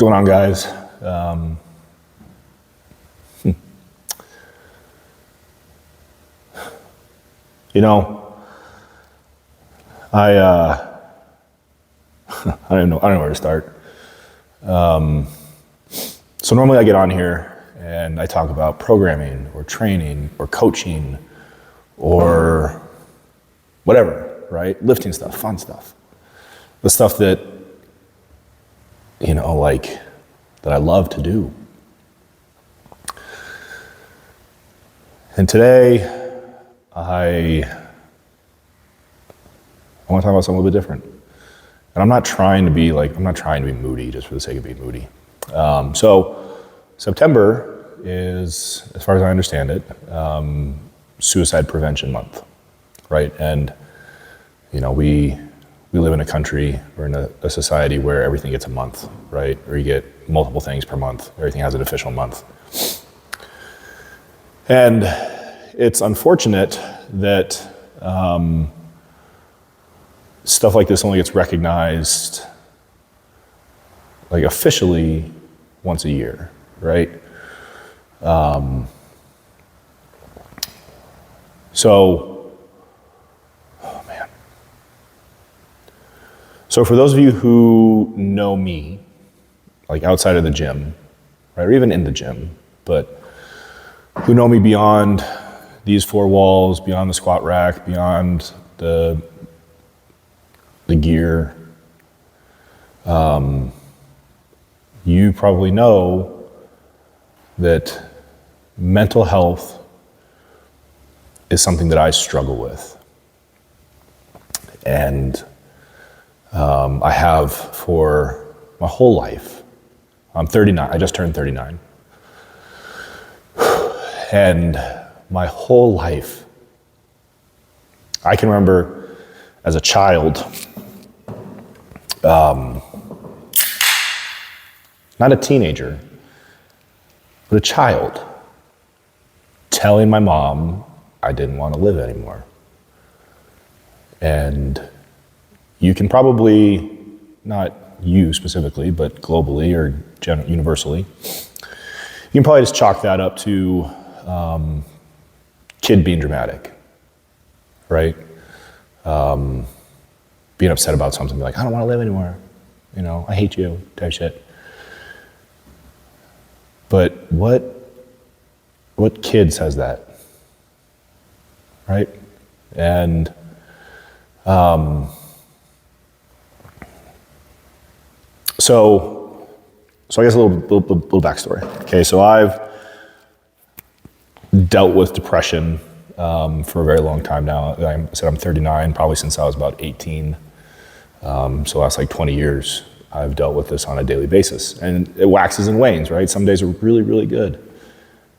going on, guys? You know, I don't know where to start. So normally I get on here and I talk about programming or training or coaching or whatever, right? Lifting stuff, fun stuff. The stuff that, that I love to do. And today, I want to talk about something a little bit different. And I'm not trying to be moody just for the sake of being moody. So September is, as far as I understand it, Suicide Prevention Month, right? And, we live in a country or in a society where everything gets a month, right? Or you get multiple things per month. Everything has an official month. And it's unfortunate that stuff like this only gets recognized officially once a year, right? So for those of you who know me, outside of the gym, right, or even in the gym, but who know me beyond these four walls, beyond the squat rack, beyond the gear, you probably know that mental health is something that I struggle with. And I have for my whole life. I'm 39, I just turned 39. And my whole life, I can remember as a child, not a teenager, but a child, telling my mom I didn't want to live anymore. And you can probably, not you specifically, but globally or universally, you can probably just chalk that up to kid being dramatic, right? Being upset about something, like, I don't want to live anymore, I hate you, type shit. But what kid says that, right? And So I guess a little backstory. Okay, so I've dealt with depression for a very long time now. I said I'm 39, probably since I was about 18. So the last 20 years, I've dealt with this on a daily basis. And it waxes and wanes, right? Some days are really, really good.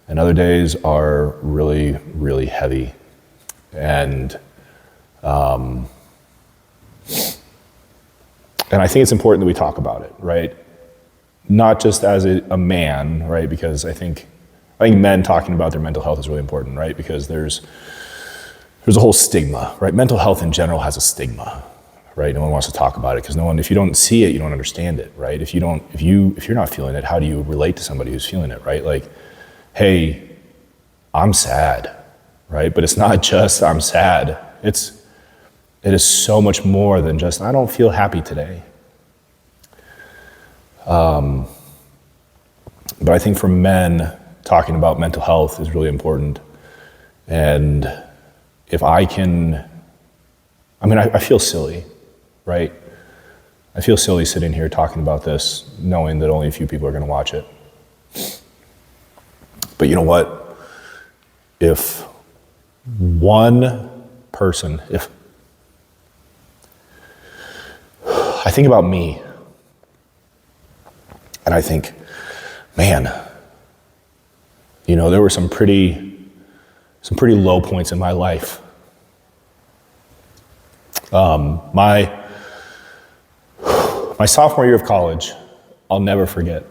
And other days are really, really heavy. And I think it's important that we talk about it, right? Not just as a man, right? Because I think men talking about their mental health is really important, right? Because there's a whole stigma, right? Mental health in general has a stigma, right? No one wants to talk about it because if you don't see it, you don't understand it, right? If you're not feeling it, how do you relate to somebody who's feeling it, right? Hey, I'm sad, right? But it's not just I'm sad. It is so much more than just, I don't feel happy today. But I think for men, talking about mental health is really important. And if I feel silly, right? I feel silly sitting here talking about this, knowing that only a few people are going to watch it. But you know what? If one person, I think about me, and I think, man, there were some pretty low points in my life. My sophomore year of college, I'll never forget.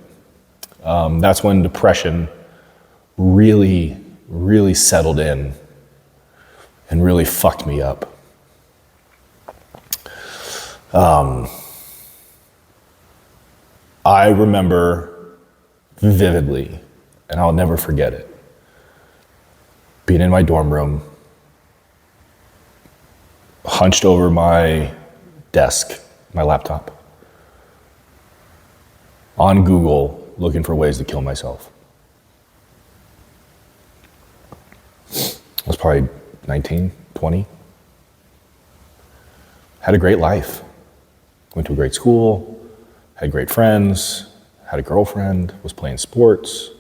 That's when depression really, really settled in and really fucked me up. I remember vividly, and I'll never forget it, being in my dorm room, hunched over my desk, my laptop, on Google, looking for ways to kill myself. I was probably 19, 20. Had a great life. Went to a great school, had great friends, had a girlfriend, was playing sports.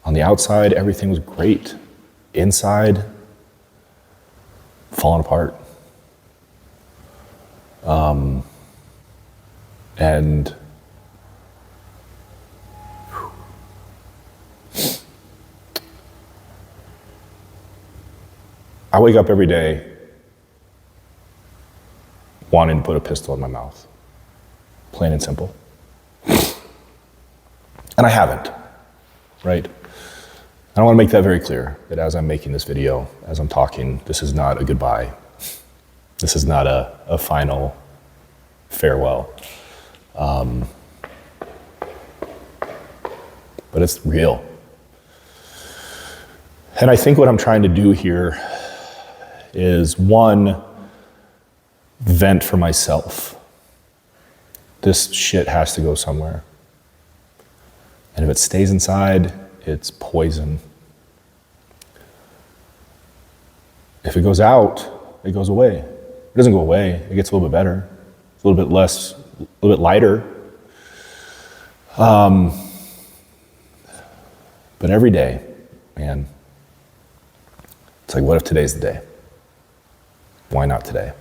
On the outside, everything was great. Inside, falling apart. And I wake up every day wanting to put a pistol in my mouth, plain and simple. And I haven't, right? I want to make that very clear, that as I'm making this video, as I'm talking, this is not a goodbye. This is not a final farewell. But it's real. And I think what I'm trying to do here is, one, vent for myself. This shit has to go somewhere. And if it stays inside, it's poison. If it goes out, it goes away. It doesn't go away, it gets a little bit better. It's a little bit less, a little bit lighter. But every day, man, it's like, what if today's the day? Why not today?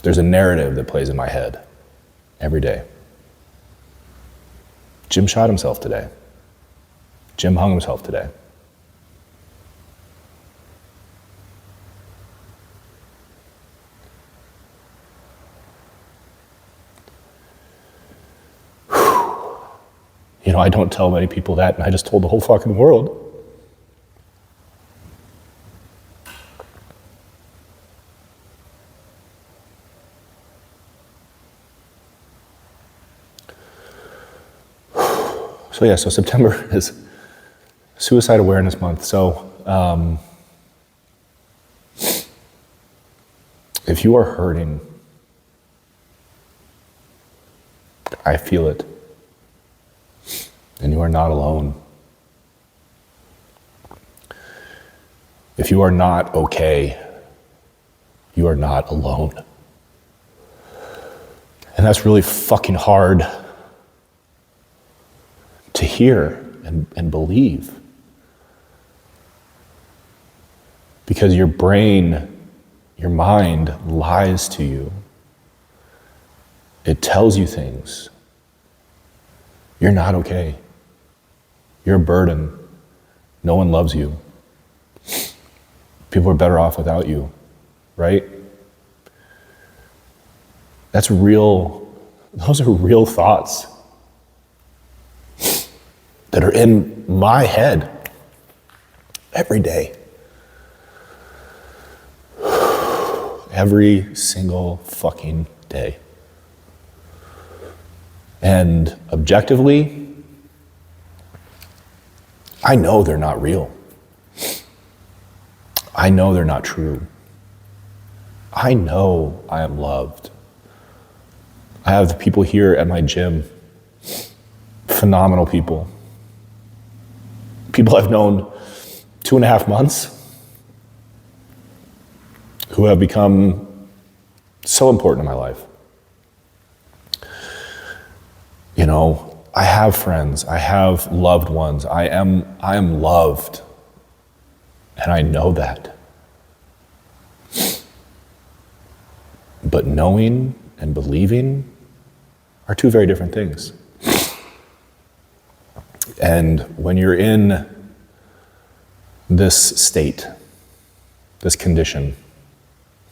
There's a narrative that plays in my head every day. Jim shot himself today. Jim hung himself today. You know, I don't tell many people that, and I just told the whole fucking world. So September is Suicide Awareness Month. So if you are hurting, I feel it. And you are not alone. If you are not okay, you are not alone. And that's really fucking hard to hear and believe. Because your brain, your mind lies to you. It tells you things. You're not okay. You're a burden. No one loves you. People are better off without you, right? That's real. Those are real thoughts that are in my head every day. Every single fucking day. And objectively, I know they're not real. I know they're not true. I know I am loved. I have the people here at my gym, phenomenal people. People I've known 2.5 months who have become so important in my life. You know, I have friends, I have loved ones, I am loved, and I know that. But knowing and believing are two very different things. And when you're in this state, this condition,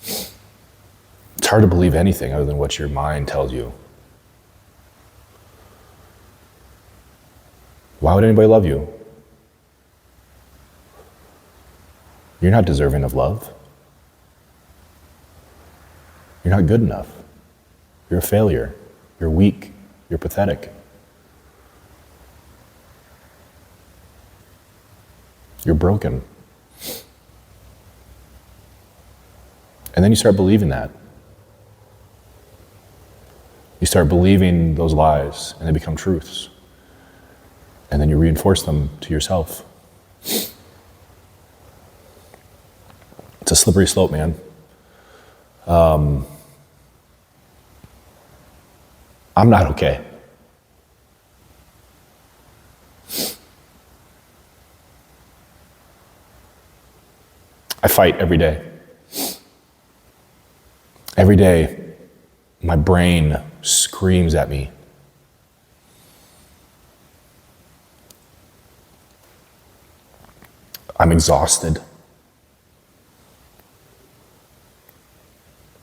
it's hard to believe anything other than what your mind tells you. Why would anybody love you? You're not deserving of love. You're not good enough. You're a failure. You're weak. You're pathetic. You're broken. And then you start believing that. You start believing those lies, and they become truths. And then you reinforce them to yourself. It's a slippery slope, man. I'm not okay. I fight every day. Every day, my brain screams at me. I'm exhausted.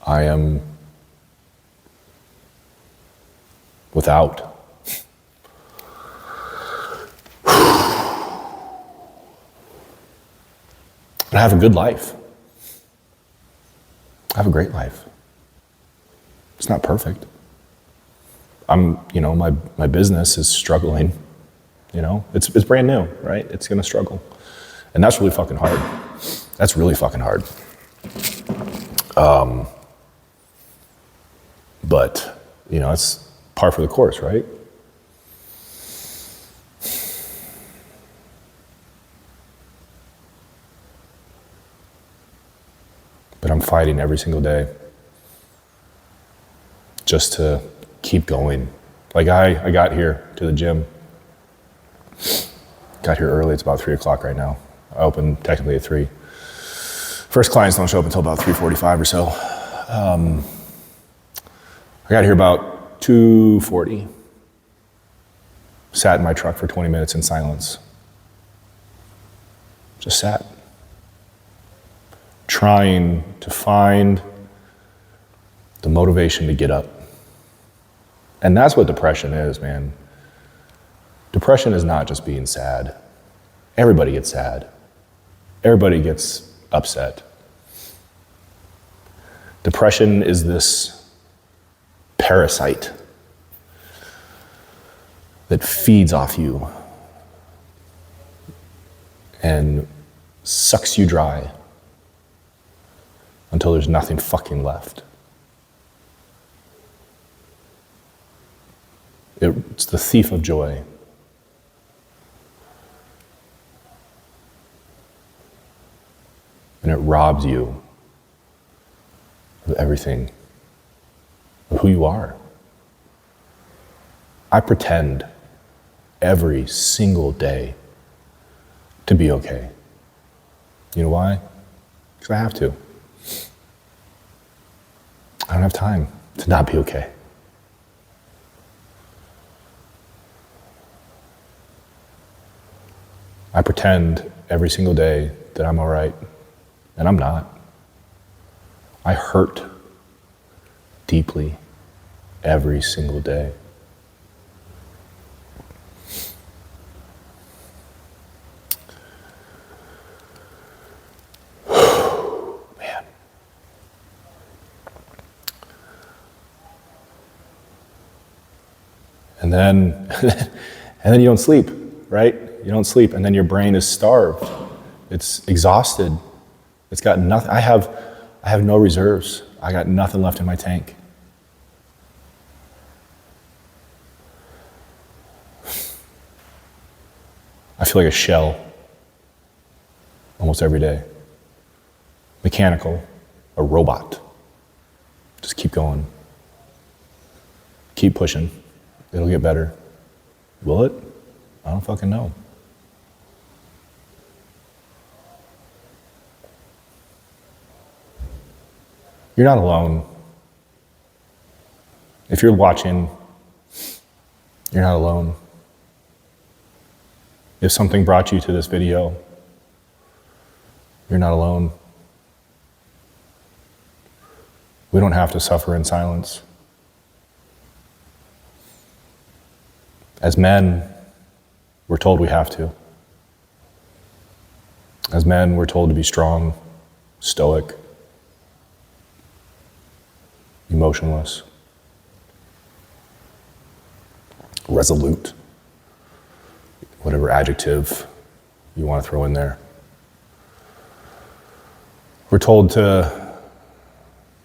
I am without. And I have a good life. I have a great life. It's not perfect. My business is struggling. It's brand new, right? It's gonna struggle. And that's really fucking hard. That's really fucking hard. But, it's par for the course, right? But I'm fighting every single day just to keep going. Like I got here to the gym. Got here early, it's about 3 o'clock right now. I open technically at 3. First clients don't show up until about 3:45 or so. I got here about 2:40. Sat in my truck for 20 minutes in silence. Just sat. Trying to find the motivation to get up. And that's what depression is, man. Depression is not just being sad. Everybody gets sad. Everybody gets upset. Depression is this parasite that feeds off you and sucks you dry until there's nothing fucking left. It's the thief of joy. And it robs you of everything, of who you are. I pretend every single day to be okay. You know why? Because I have to. I don't have time to not be okay. I pretend every single day that I'm all right, and I'm not. I hurt deeply every single day. Man. And then you don't sleep, right? You don't sleep, and then your brain is starved. It's exhausted. It's got nothing. I have no reserves. I got nothing left in my tank. I feel like a shell almost every day. Mechanical, a robot. Just keep going. Keep pushing. It'll get better. Will it? I don't fucking know. You're not alone. If you're watching, you're not alone. If something brought you to this video, you're not alone. We don't have to suffer in silence. As men, we're told we have to. As men, we're told to be strong, stoic, emotionless. resolute, whatever adjective you want to throw in there. We're told to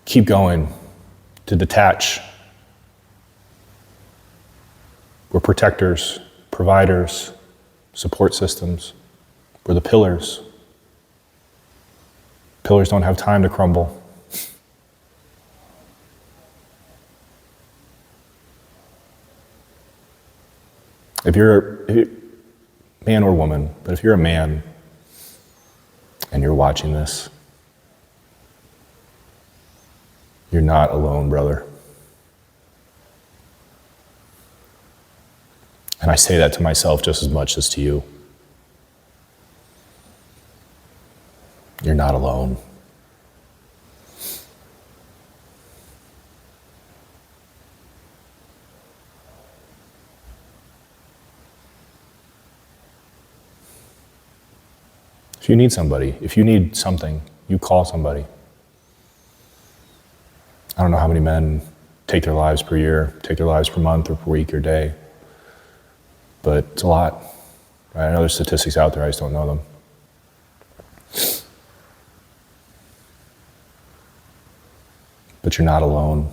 keep going, to detach. We're protectors, providers, support systems. We're the pillars. Pillars don't have time to crumble. If you're a man or woman, but if you're a man and you're watching this, you're not alone, brother. And I say that to myself just as much as to you. You're not alone. If you need somebody, if you need something, you call somebody. I don't know how many men take their lives per year, take their lives per month or per week or day, but it's a lot. Right? I know there's statistics out there, I just don't know them. But you're not alone.